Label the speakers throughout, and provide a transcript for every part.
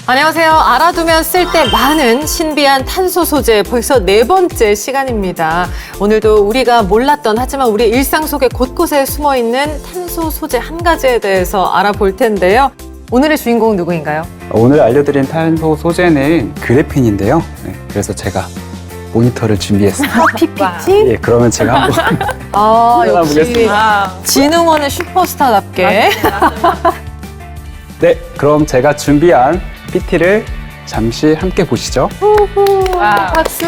Speaker 1: 안녕하세요. 알아두면 쓸 때 많은 신비한 탄소 소재 벌써 4번째 시간입니다. 오늘도 우리가 몰랐던 하지만 우리 일상 속에 곳곳에 숨어있는 탄소 소재 한 가지에 대해서 알아볼 텐데요. 오늘의 주인공은 누구인가요?
Speaker 2: 오늘 알려드린 탄소 소재는 그래핀인데요. 그래서 제가 모니터를 준비했습니다.
Speaker 1: PPT?
Speaker 2: 예, 그러면 제가 한번
Speaker 1: 역시
Speaker 2: 보겠습니다.
Speaker 1: 진흥원의 슈퍼스타답게.
Speaker 2: 네, 그럼 제가 준비한 PT를 잠시 함께 보시죠.
Speaker 1: 박수.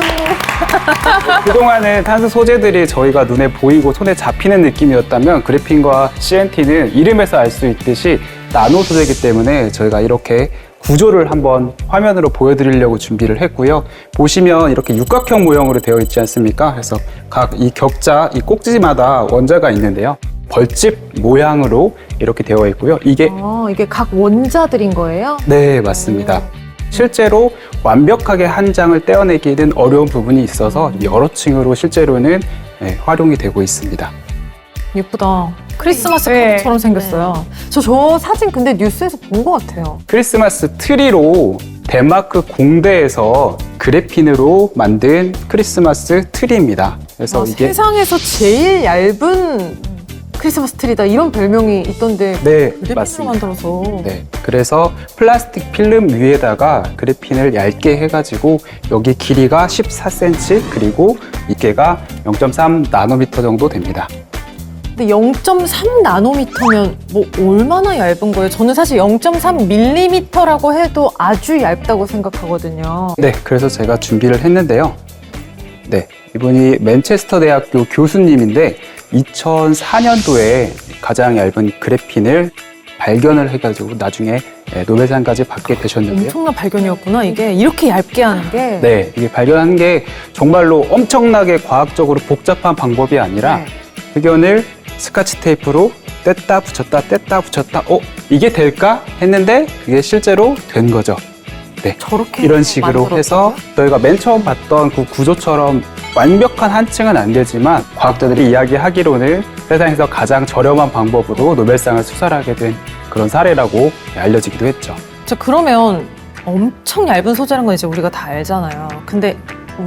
Speaker 2: 그동안은 탄소 소재들이 저희가 눈에 보이고 손에 잡히는 느낌이었다면 그래핀과 CNT는 이름에서 알 수 있듯이 나노 소재이기 때문에 저희가 이렇게 구조를 한번 화면으로 보여드리려고 준비를 했고요. 보시면 이렇게 육각형 모형으로 되어 있지 않습니까? 그래서 각 이 격자, 이 꼭지마다 원자가 있는데요. 벌집 모양으로 이렇게 되어 있고요. 이게
Speaker 1: 이게 각 원자들인 거예요?
Speaker 2: 네, 맞습니다. 실제로 완벽하게 한 장을 떼어내기는 어려운 부분이 있어서 여러 층으로 실제로는 활용이 되고 있습니다.
Speaker 1: 예쁘다. 크리스마스 카드처럼 생겼어요. 저 사진 근데 뉴스에서 본 것 같아요.
Speaker 2: 크리스마스 트리로 덴마크 공대에서 그래핀으로 만든 크리스마스 트리입니다. 그래서 이게
Speaker 1: 세상에서 제일 얇은 크리스마스 트리다 이런 별명이 있던데
Speaker 2: 네,
Speaker 1: 그래핀으로
Speaker 2: 맞습니다.
Speaker 1: 만들어서
Speaker 2: 네, 그래서 플라스틱 필름 위에다가 그래핀을 얇게 해가지고 여기 길이가 14cm 그리고 이게가 0.3 나노미터 정도 됩니다.
Speaker 1: 근데 0.3 나노미터면 뭐 얼마나 얇은 거예요? 저는 사실 0.3 밀리미터라고 해도 아주 얇다고 생각하거든요.
Speaker 2: 네, 그래서 제가 준비를 했는데요. 네, 이분이 맨체스터 대학교 교수님인데 2004년도에 가장 얇은 그래핀을 발견을 해가지고 나중에 노벨상까지 받게 되셨는데요.
Speaker 1: 엄청난 발견이었구나 이게. 이렇게 얇게 하는 게.
Speaker 2: 네, 이게 발견한 게 정말로 엄청나게 과학적으로 복잡한 방법이 아니라
Speaker 1: 네.
Speaker 2: 흑연을 스카치 테이프로 뗐다 붙였다 뗐다 붙였다 이게 될까 했는데 그게 실제로 된 거죠. 네,
Speaker 1: 저렇게
Speaker 2: 이런 식으로
Speaker 1: 만들었다고요?
Speaker 2: 해서 저희가 맨 처음 봤던 그 구조처럼 완벽한 한 층은 안 되지만 과학자들이 이야기하기로는 세상에서 가장 저렴한 방법으로 노벨상을 수상하게 된 그런 사례라고 알려지기도 했죠.
Speaker 1: 자, 그러면 엄청 얇은 소재라는 건 이제 우리가 다 알잖아요. 근데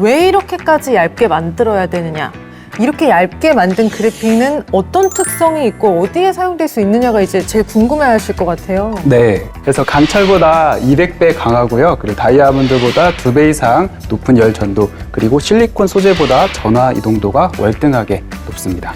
Speaker 1: 왜 이렇게까지 얇게 만들어야 되느냐? 이렇게 얇게 만든 그래핀은 어떤 특성이 있고 어디에 사용될 수 있느냐가 이제 제일 궁금해하실 것 같아요.
Speaker 2: 네, 그래서 강철보다 200배 강하고요. 그리고 다이아몬드보다 2배 이상 높은 열 전도, 그리고 실리콘 소재보다 전화 이동도가 월등하게 높습니다.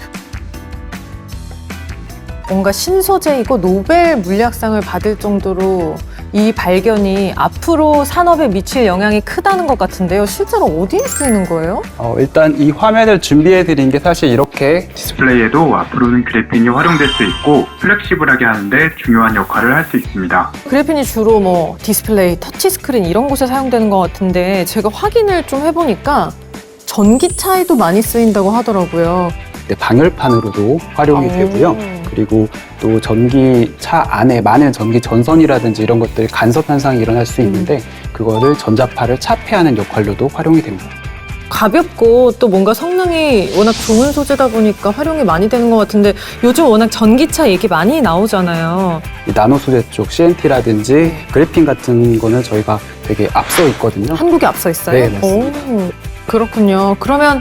Speaker 1: 뭔가 신소재이고 노벨 물리학상을 받을 정도로 이 발견이 앞으로 산업에 미칠 영향이 크다는 것 같은데요. 실제로 어디에 쓰이는 거예요?
Speaker 2: 일단 이 화면을 준비해 드린 게 사실 이렇게 디스플레이에도 앞으로는 그래핀이 활용될 수 있고 플렉시블하게 하는데 중요한 역할을 할 수 있습니다.
Speaker 1: 그래핀이 주로 뭐 디스플레이, 터치스크린 이런 곳에 사용되는 것 같은데 제가 확인을 좀 해보니까 전기차에도 많이 쓰인다고 하더라고요.
Speaker 2: 방열판으로도 활용이 되고요. 그리고 또 전기차 안에 많은 전기 전선이라든지 이런 것들이 간섭 현상이 일어날 수 있는데 그거를 전자파를 차폐하는 역할로도 활용이 됩니다.
Speaker 1: 가볍고 또 뭔가 성능이 워낙 좋은 소재다 보니까 활용이 많이 되는 것 같은데 요즘 워낙 전기차 얘기 많이 나오잖아요.
Speaker 2: 이 나노 소재 쪽 CNT라든지 그래핀 같은 거는 저희가 되게 앞서 있거든요.
Speaker 1: 한국에 앞서 있어요?
Speaker 2: 네, 맞습니다.
Speaker 1: 오, 그렇군요. 그러면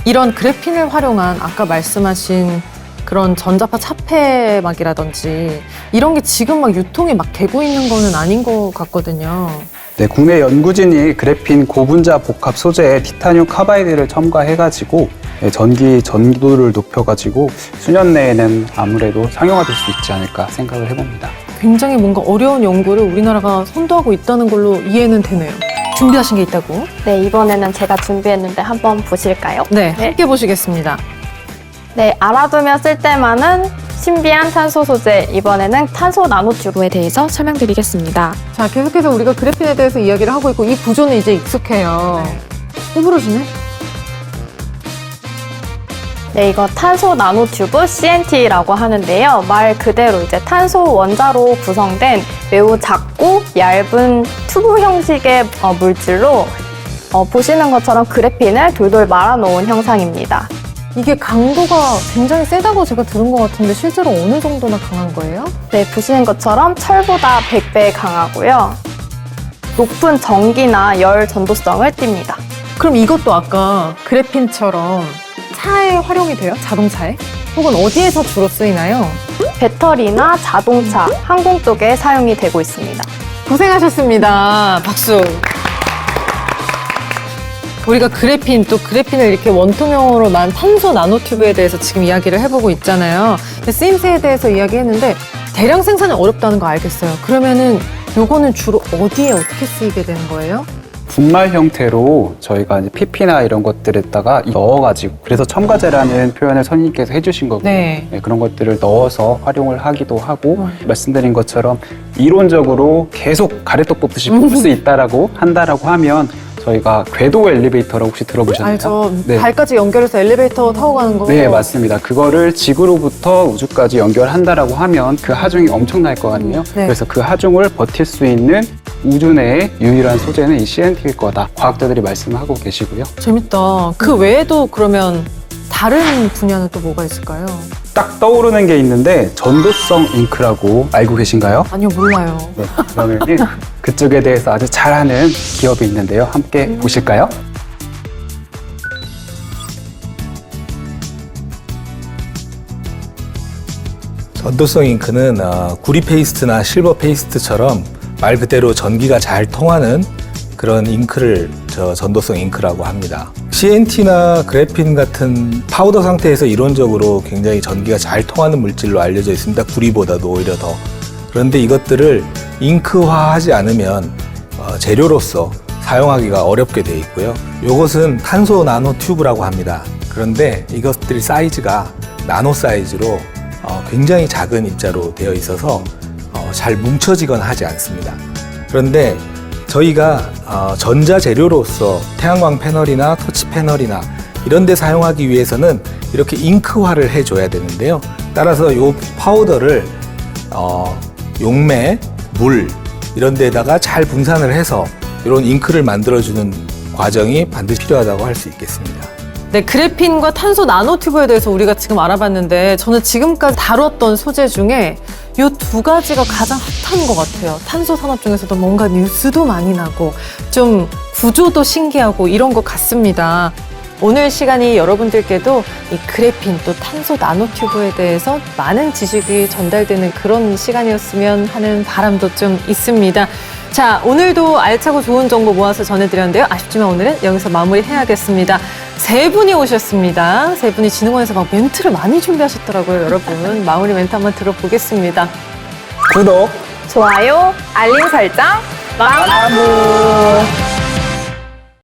Speaker 1: 이런 그래핀을 활용한 아까 말씀하신 그런 전자파 차폐막이라든지 이런 게 지금 막 유통이 막 되고 있는 거는 아닌 것 같거든요.
Speaker 2: 네, 국내 연구진이 그래핀 고분자 복합 소재에 티타늄 카바이드를 첨가해가지고 전기 전도를 높여가지고 수년 내에는 아무래도 상용화될 수 있지 않을까 생각을 해봅니다.
Speaker 1: 굉장히 뭔가 어려운 연구를 우리나라가 선도하고 있다는 걸로 이해는 되네요. 준비하신 게 있다고?
Speaker 3: 네, 이번에는 제가 준비했는데 한번 보실까요?
Speaker 1: 네, 함께 보시겠습니다.
Speaker 3: 네, 알아두면 쓸데많은 신비한 탄소 소재, 이번에는 탄소 나노튜브에 대해서 설명드리겠습니다.
Speaker 1: 자, 계속해서 우리가 그래핀에 대해서 이야기를 하고 있고 이 구조는 이제 익숙해요. 호불호시네?
Speaker 3: 네, 이거 탄소 나노튜브 CNT라고 하는데요. 말 그대로 이제 탄소 원자로 구성된 매우 작고 얇은 튜브 형식의 물질로 보시는 것처럼 그래핀을 돌돌 말아놓은 형상입니다.
Speaker 1: 이게 강도가 굉장히 세다고 제가 들은 것 같은데 실제로 어느 정도나 강한 거예요?
Speaker 3: 네, 보시는 것처럼 철보다 100배 강하고요. 높은 전기나 열 전도성을 띱니다.
Speaker 1: 그럼 이것도 아까 그래핀처럼 차에 활용이 돼요? 자동차에? 혹은 어디에서 주로 쓰이나요?
Speaker 3: 배터리나 자동차, 항공 쪽에 사용이 되고 있습니다.
Speaker 1: 고생하셨습니다. 박수. 우리가 그래핀, 또 그래핀을 이렇게 원통형으로 난 탄소 나노튜브에 대해서 지금 이야기를 해보고 있잖아요. 근데 쓰임새에 대해서 이야기했는데 대량 생산이 어렵다는 거 알겠어요. 그러면은 요거는 주로 어디에 어떻게 쓰이게 되는 거예요?
Speaker 2: 분말 형태로 저희가 이제 PP나 이런 것들에다가 넣어가지고, 그래서 첨가제라는 표현을 선생님께서 해주신 거고요.
Speaker 1: 네.
Speaker 2: 네, 그런 것들을 넣어서 활용을 하기도 하고, 말씀드린 것처럼 이론적으로 계속 가래떡 뽑듯이 뽑을 수 있다라고 한다라고 하면 저희가 궤도 엘리베이터라고 혹시 들어보셨나요?
Speaker 1: 알죠.
Speaker 2: 네.
Speaker 1: 발까지 연결해서 엘리베이터 타고 가는 거.
Speaker 2: 네, 맞습니다. 그거를 지구로부터 우주까지 연결한다라고 하면 그 하중이 엄청날 거거든요.
Speaker 1: 네.
Speaker 2: 그래서 그 하중을 버틸 수 있는 우주 내의 유일한 소재는 이 CNT일 거다. 과학자들이 말씀하고 계시고요.
Speaker 1: 재밌다. 그 외에도 그러면 다른 분야는 또 뭐가 있을까요?
Speaker 2: 딱 떠오르는 게 있는데 전도성 잉크라고 알고 계신가요?
Speaker 1: 아니요, 몰라요.
Speaker 2: 네, 그러면 그쪽에 대해서 아주 잘하는 기업이 있는데요. 함께 보실까요?
Speaker 4: 전도성 잉크는 구리 페이스트나 실버 페이스트처럼 말 그대로 전기가 잘 통하는 그런 잉크를 전도성 잉크라고 합니다. CNT나 그래핀 같은 파우더 상태에서 이론적으로 굉장히 전기가 잘 통하는 물질로 알려져 있습니다. 구리보다도 오히려 더. 그런데 이것들을 잉크화하지 않으면 재료로서 사용하기가 어렵게 돼 있고요. 이것은 탄소 나노 튜브라고 합니다. 그런데 이것들이 사이즈가 나노 사이즈로 굉장히 작은 입자로 되어 있어서 잘 뭉쳐지거나 하지 않습니다. 그런데 저희가 전자재료로서 태양광 패널이나 터치 패널이나 이런 데 사용하기 위해서는 이렇게 잉크화를 해줘야 되는데요. 따라서 이 파우더를 용매, 물 이런 데다가 잘 분산을 해서 이런 잉크를 만들어주는 과정이 반드시 필요하다고 할 수 있겠습니다.
Speaker 1: 네, 그래핀과 탄소 나노튜브에 대해서 우리가 지금 알아봤는데 저는 지금까지 다뤘던 소재 중에 이 두 가지가 가장 핫한 것 같아요. 탄소 산업 중에서도 뭔가 뉴스도 많이 나고 좀 구조도 신기하고 이런 것 같습니다. 오늘 시간이 여러분들께도 이 그래핀 또 탄소 나노튜브에 대해서 많은 지식이 전달되는 그런 시간이었으면 하는 바람도 좀 있습니다. 자, 오늘도 알차고 좋은 정보 모아서 전해드렸는데요. 아쉽지만 오늘은 여기서 마무리해야겠습니다. 세 분이 오셨습니다. 세 분이 진흥원에서 막 멘트를 많이 준비하셨더라고요, 여러분. 마무리 멘트 한번 들어보겠습니다.
Speaker 2: 구독!
Speaker 3: 좋아요, 알림 설정, 마무!